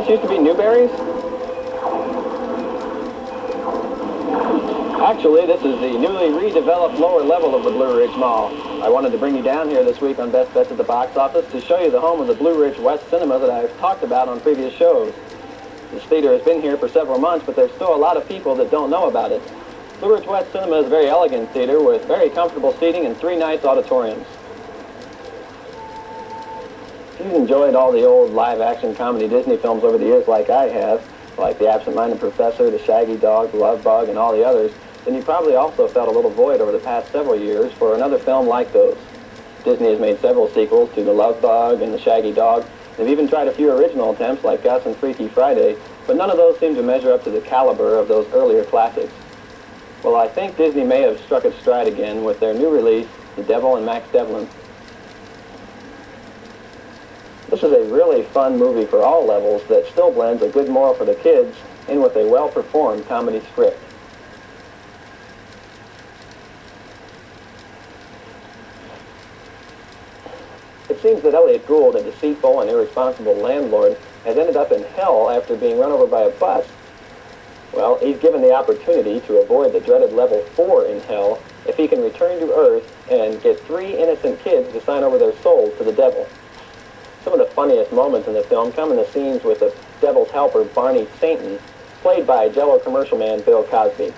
this used to be Newberry's? Actually, this is the newly redeveloped lower level of the Blue Ridge Mall. I wanted to bring you down here this week on Best Bets at the Box Office to show you the home of the Blue Ridge West Cinema that I've talked about on previous shows. This theater has been here for several months, but there's still a lot of people that don't know about it. Blue Ridge West Cinema is a very elegant theater with very comfortable seating and 3 nice auditoriums. If you've enjoyed all the old live-action comedy Disney films over the years like I have, like The Absent-Minded Professor, The Shaggy Dog, The Love Bug, and all the others, then you probably also felt a little void over the past several years for another film like those. Disney has made several sequels to The Love Bug and The Shaggy Dog. They've even tried a few original attempts like Gus and Freaky Friday, but none of those seem to measure up to the caliber of those earlier classics. Well, I think Disney may have struck its stride again with their new release, The Devil and Max Devlin. This is a really fun movie for all levels that still blends a good moral for the kids in with a well-performed comedy script. It seems that Elliot Gould, a deceitful and irresponsible landlord, has ended up in hell after being run over by a bus. Well, he's given the opportunity to avoid the dreaded level 4 in hell if he can return to Earth and get 3 innocent kids to sign over their souls to the devil. Some of the funniest moments in the film come in the scenes with the devil's helper, Barney Sainton, played by Jell-O commercial man Bill Cosby.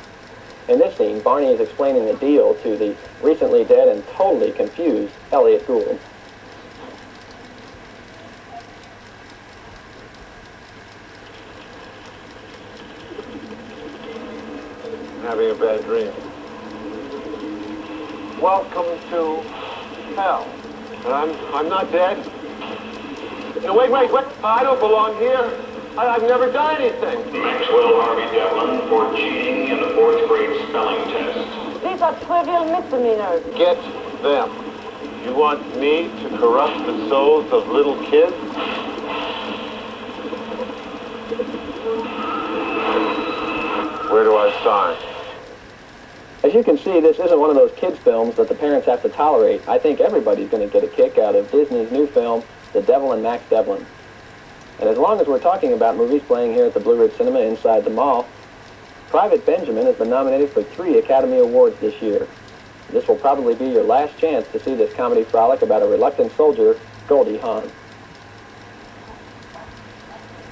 In this scene, Barney is explaining the deal to the recently dead and totally confused Elliot Gould. Having a bad dream. Welcome to hell. I'm not dead. No, wait. I don't belong here. I've never done anything. Maxwell Harvey Devlin for cheating in the 4th grade spelling test. These are trivial misdemeanors. Get them. You want me to corrupt the souls of little kids? Where do I sign? As you can see, this isn't one of those kids' films that the parents have to tolerate. I think everybody's going to get a kick out of Disney's new film, The Devil and Max Devlin. And as long as we're talking about movies playing here at the Blue Ridge Cinema inside the mall, Private Benjamin has been nominated for 3 Academy Awards this year. This will probably be your last chance to see this comedy frolic about a reluctant soldier, Goldie Hawn.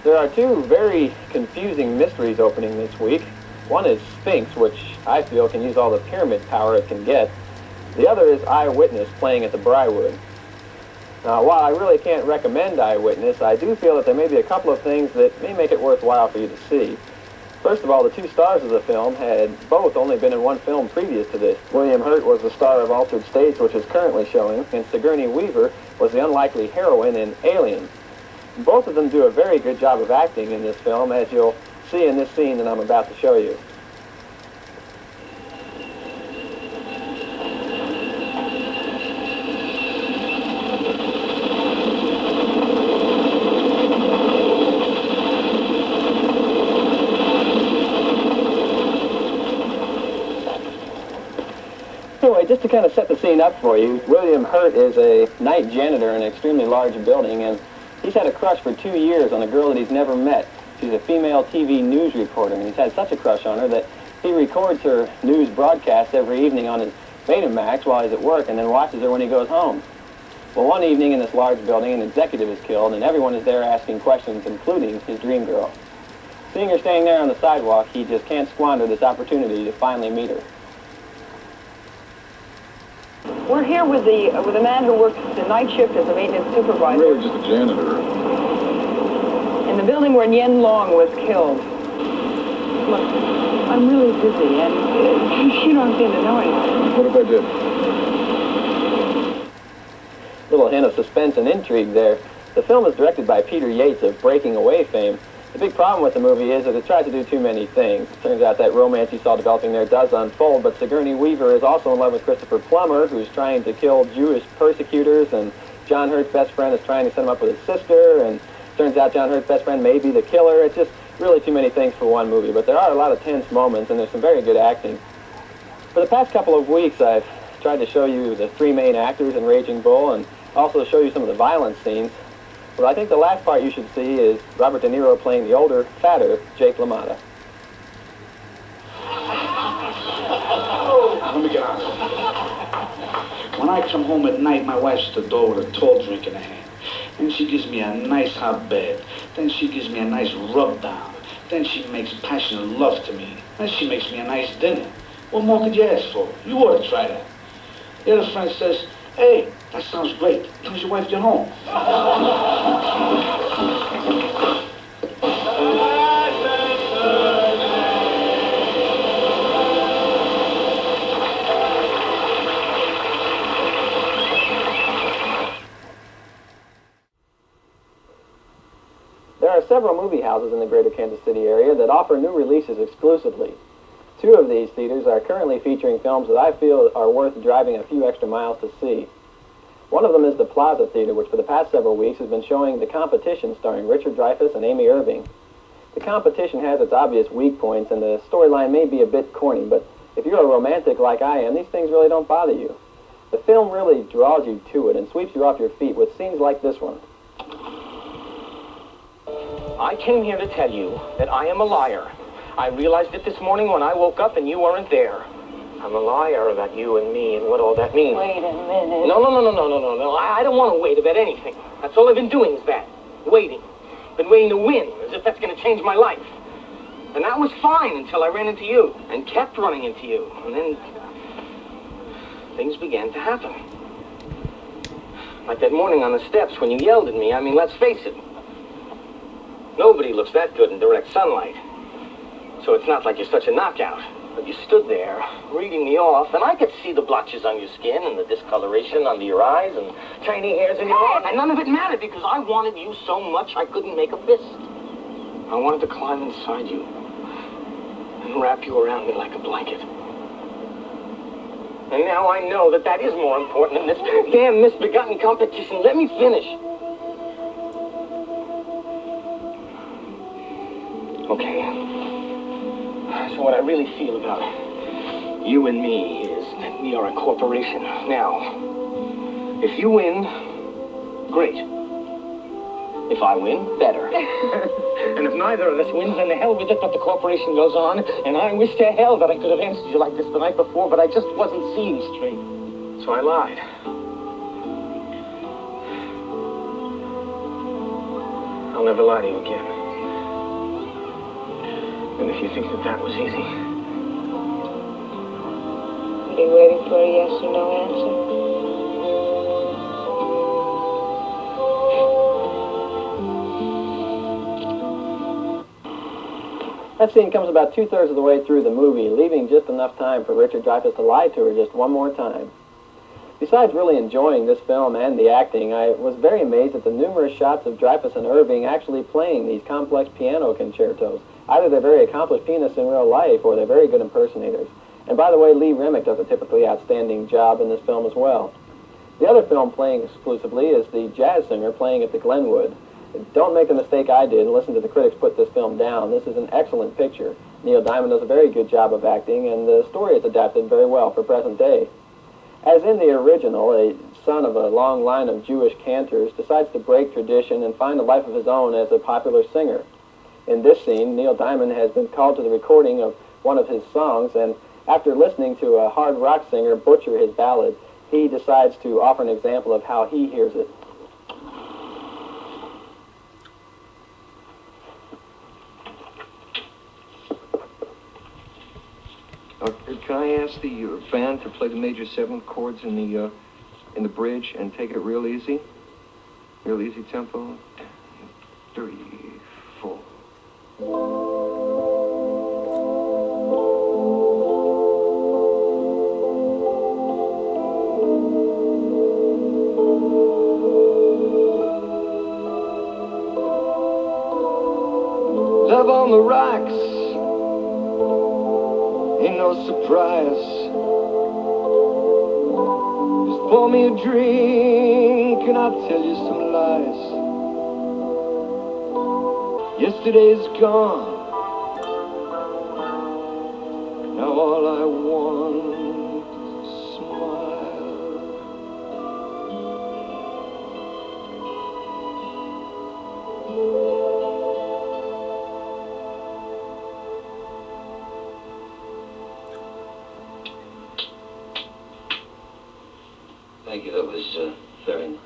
There are 2 very confusing mysteries opening this week. One is Sphinx, which I feel can use all the pyramid power it can get. The other is Eyewitness, playing at the Briarwood. Now, while I really can't recommend Eyewitness, I do feel that there may be a couple of things that may make it worthwhile for you to see. First of all, the 2 stars of the film had both only been in one film previous to this. William Hurt was the star of Altered States, which is currently showing, and Sigourney Weaver was the unlikely heroine in Alien. Both of them do a very good job of acting in this film, as you'll see in this scene that I'm about to show you. Anyway, just to kind of set the scene up for you, William Hurt is a night janitor in an extremely large building, and he's had a crush for 2 years on a girl that he's never met. She's a female TV news reporter, and he's had such a crush on her that he records her news broadcasts every evening on his Betamax while he's at work and then watches her when he goes home. Well, one evening in this large building, an executive is killed, and everyone is there asking questions, including his dream girl. Seeing her standing there on the sidewalk, he just can't squander this opportunity to finally meet her. We're here with a man who works the night shift as a maintenance supervisor. Really just a janitor. In the building where Yen Long was killed. Look, I'm really busy, and you don't seem to know anything. What if I did? Little hint of suspense and intrigue there. The film is directed by Peter Yates of Breaking Away fame. The big problem with the movie is that it tries to do too many things. It turns out that romance you saw developing there does unfold, but Sigourney Weaver is also in love with Christopher Plummer, who's trying to kill Jewish persecutors, and John Hurt's best friend is trying to set him up with his sister, and turns out John Hurt's best friend may be the killer. It's just really too many things for one movie, but there are a lot of tense moments, and there's some very good acting. For the past couple of weeks, I've tried to show you the 3 main actors in Raging Bull, and also show you some of the violence scenes. Well, I think the last part you should see is Robert De Niro playing the older, fatter Jake LaMotta. Let me get on. When I come home at night, my wife's at the door with a tall drink in her hand. Then she gives me a nice hot bed. Then she gives me a nice rub down. Then she makes passionate love to me. Then she makes me a nice dinner. What more could you ask for? You ought to try that. The other friend says, hey, that sounds great. When does your wife get home? There are several movie houses in the greater Kansas City area that offer new releases exclusively. Two of these theaters are currently featuring films that I feel are worth driving a few extra miles to see. One of them is the Plaza Theater, which for the past several weeks has been showing The Competition starring Richard Dreyfuss and Amy Irving. The Competition has its obvious weak points, and the storyline may be a bit corny, but if you're a romantic like I am, these things really don't bother you. The film really draws you to it and sweeps you off your feet with scenes like this one. I came here to tell you that I am a liar. I realized it this morning when I woke up and you weren't there. I'm a liar about you and me and what all that means. Wait a minute. No. I don't want to wait about anything. That's all I've been doing is that. Waiting. Been waiting to win, as if that's going to change my life. And that was fine until I ran into you and kept running into you. And then things began to happen. Like that morning on the steps when you yelled at me. I mean, let's face it. Nobody looks that good in direct sunlight. So it's not like you're such a knockout. But you stood there, reading me off, and I could see the blotches on your skin and the discoloration under your eyes and tiny hairs in your eyes. And none of it mattered because I wanted you so much I couldn't make a fist. I wanted to climb inside you and wrap you around me like a blanket. And now I know that that is more important than this damn misbegotten competition. Let me finish. Okay. So what I really feel about you and me is that we are a corporation. Now, if you win, great. If I win, better. And if neither of us wins, then the hell with it, but the corporation goes on. And I wish to hell that I could have answered you like this the night before, but I just wasn't seeing straight. So I lied. I'll never lie to you again. And if you think that that was easy... Are you waiting for a yes or no answer? That scene comes about 2/3 of the way through the movie, leaving just enough time for Richard Dreyfuss to lie to her just one more time. Besides really enjoying this film and the acting, I was very amazed at the numerous shots of Dreyfuss and Irving actually playing these complex piano concertos. Either they're very accomplished pianists in real life, or they're very good impersonators. And by the way, Lee Remick does a typically outstanding job in this film as well. The other film playing exclusively is the jazz singer playing at the Glenwood. Don't make the mistake I did and listen to the critics put this film down. This is an excellent picture. Neil Diamond does a very good job of acting, and the story is adapted very well for present day. As in the original, a son of a long line of Jewish cantors decides to break tradition and find a life of his own as a popular singer. In this scene, Neil Diamond has been called to the recording of one of his songs, and after listening to a hard rock singer butcher his ballad, he decides to offer an example of how he hears it. Can I ask the band to play the major 7th chords in the bridge and take it real easy tempo? 3, 4. Love on the rocks ain't no surprise. Just pour me a drink and I'll tell you some lies. Yesterday's gone. Now all I want is a smile. Thank you. That was very nice.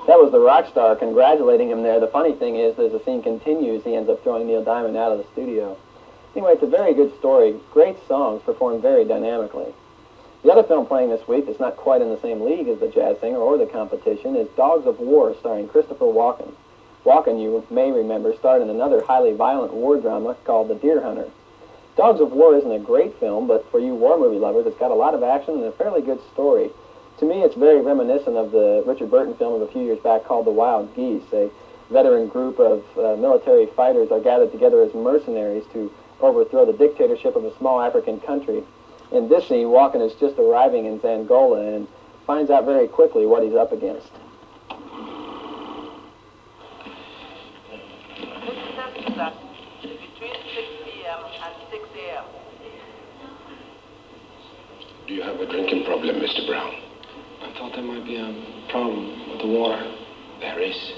That was the rock star congratulating him there. The funny thing is, as the scene continues, he ends up throwing Neil Diamond out of the studio. Anyway, it's a very good story. Great songs performed very dynamically. The other film playing this week that's not quite in the same league as The Jazz Singer or The Competition is Dogs of War, starring Christopher Walken. Walken, you may remember, starred in another highly violent war drama called The Deer Hunter. Dogs of War isn't a great film, but for you war movie lovers, it's got a lot of action and a fairly good story. To me, it's very reminiscent of the Richard Burton film of a few years back called The Wild Geese. A veteran group of military fighters are gathered together as mercenaries to overthrow the dictatorship of a small African country. In this scene, Walken is just arriving in Angola and finds out very quickly what he's up against. Between 6 p.m. and 6 a.m. Do you have a drinking problem, Mr. Brown? I thought there might be a problem with the water. There is.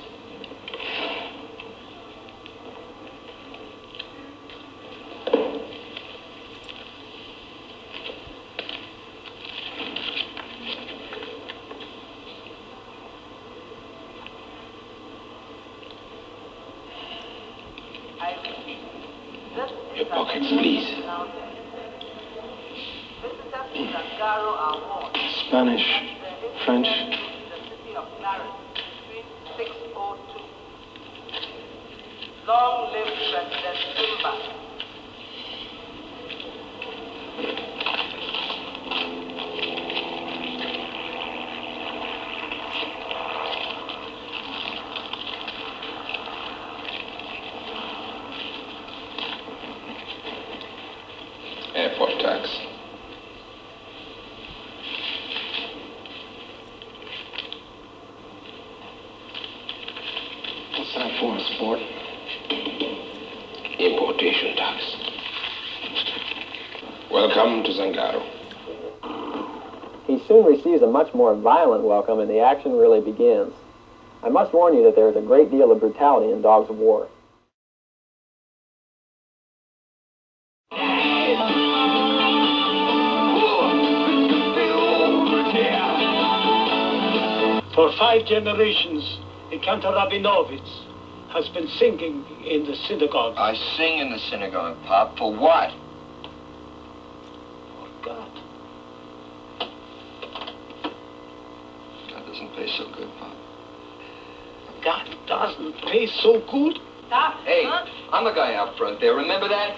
Your pockets, please. Spanish, French. Long live President Silva. Airport tax. What's that for, sport? Importation tax. Welcome to Zangaro. He soon receives a much more violent welcome and the action really begins. I must warn you that there is a great deal of brutality in Dogs of War. For 5 generations, the Cantor Rabinovitz has been singing in the synagogue. I sing in the synagogue, Pop. For what? For God. God doesn't pay so good, Pop. God doesn't pay so good? Stop. Hey, Huh? I'm the guy out front there. Remember that?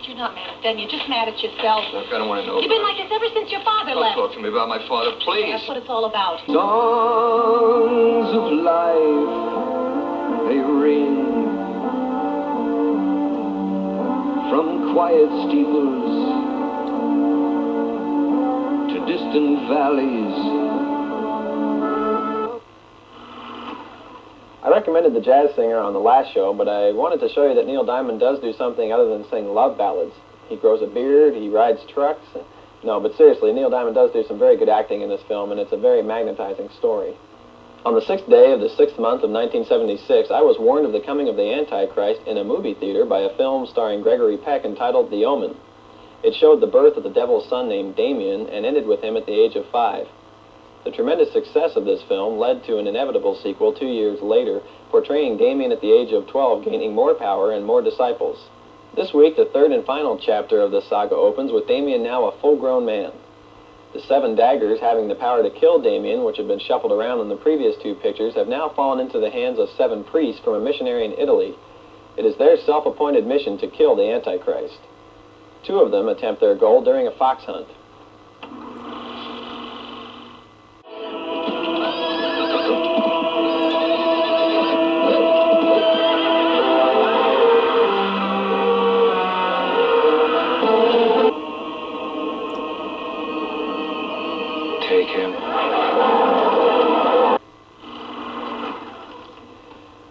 You're not mad at them. You're just mad at yourself. Look, I don't want to know. You've been like this ever since your father Don't left. talk to me about my father, please. That's what it's all about. Songs of life, they ring from quiet steeples to distant valleys. I recommended The Jazz Singer on the last show, but I wanted to show you that Neil Diamond does do something other than sing love ballads. He grows a beard, he rides trucks. No, but seriously, Neil Diamond does do some very good acting in this film, and it's a very magnetizing story. On the 6th day of the 6th month of 1976, I was warned of the coming of the Antichrist in a movie theater by a film starring Gregory Peck entitled The Omen. It showed the birth of the devil's son named Damien and ended with him at the age of 5. The tremendous success of this film led to an inevitable sequel 2 years later, portraying Damien at the age of 12 gaining more power and more disciples. This week, the third and final chapter of the saga opens with Damien now a full-grown man. The 7 daggers having the power to kill Damien, which had been shuffled around in the previous 2 pictures, have now fallen into the hands of 7 priests from a missionary in Italy. It is their self-appointed mission to kill the Antichrist. 2 of them attempt their goal during a fox hunt. Take him. 4 of the other priests by their death in similar catastrophic fashion. The second coming of Jesus Christ has taken place, and now Damien must work quickly to amass his disciples to help him in his fight against the Nazarene Savior. 2 of them attempt their goal during a fox hunt.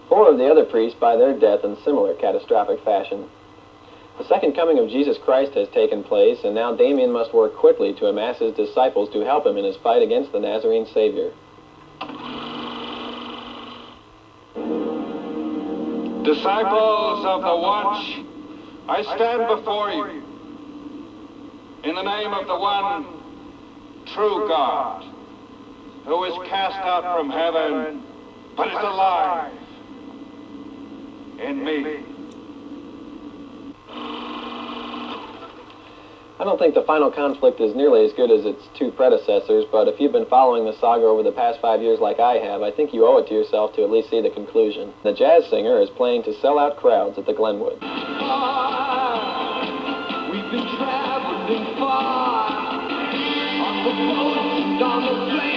4 of the other priests by their death in similar catastrophic fashion. The second coming of Jesus Christ has taken place, and now Damien must work quickly to amass his disciples to help him in his fight against the Nazarene Savior. Disciples of the Watch, I stand before you in the name of the one true God, who is cast out from heaven, but is alive in me. I don't think the final conflict is nearly as good as its two predecessors, but if you've been following the saga over the past 5 years like I have, I think you owe it to yourself to at least see the conclusion. The jazz singer is playing to sell-out crowds at the Glenwood. We've been traveling far on the boat and on the plane.